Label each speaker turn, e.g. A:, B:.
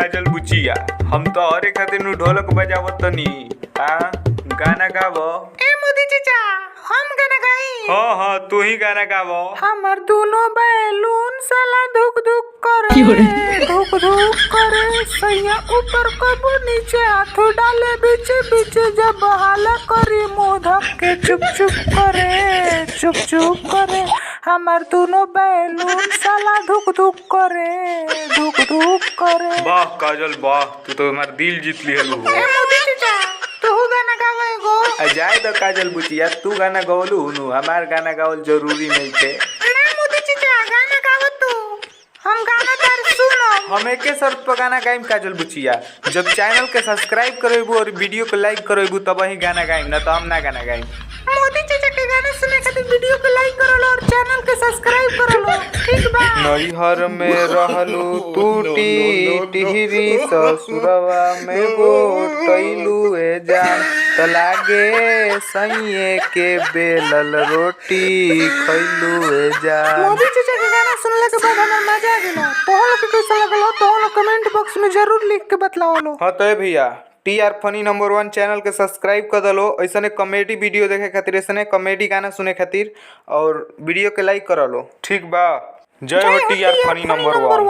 A: काजल बुचिया, हम तो अरे खातिर नु ढोलक बजावत तनी। हाँ, गाना गावो।
B: ए मोदी चाचा, हम गाना गाई।
A: हाँ हाँ, तू ही गाना गावो।
B: हमर दोनों बैलून साला धुक धुक करे, धुक धुक करे। सैया ऊपर कबू नीचे हाथ डाले, बीचे बीचे जब हाला करी मुंह धक्के चुप चुप करे, चुप चुप करे। हमर दोनों बैलून साला धुक धुक करे, धुक धुक करे।
A: वाह काजल वाह, तू तो हमार दिल जीत लिहलू।
B: ए मोदी चाचा, तू गाना गावा एगो।
A: जाए तो काजल बुचिया, तू गाना गवलू नु, हमार गाना गावल जरूरी नहीं थे।
B: ना मोदी चाचा, गाना गावा तू, हम गाना तार सुनो।
A: हम एके शर्त पर गाना गाइम काजल बुचिया, जब चैनल के सब्सक्राइब करेबू और वीडियो को लाइक करेबू तब ही गाना गाइम, ना तो हम ना गाना गाइम।
B: मोदी चाचा के गाना सुने खातिर वीडियो को लाइक करो लो और चैनल के सब्सक्राइब करो लो, ठीक बा।
A: नैहर में रहलू टूटी टिहरी, ससुरवा में गोटैलू ए जान, त लागे सैये के बेलल रोटी खैलू ए जान।
B: मोदी चाचा के गाना सुनले के बाद हमें मजा आ गेलो। तोहरा के कैसा लगलो तोहरा कमेंट बॉक्स में जरूर लिख के बतलाओ लो।
A: हाँ तो भैया, TR फनी नंबर 1 चैनल के सब्सक्राइब कर दलो, ऐसने कॉमेडी वीडियो देखे खातिर, ऐसने कॉमेडी गाना सुने खातिर, और वीडियो के लाइक कर लो, ठीक बा। जय हो TR फनी नंबर 1।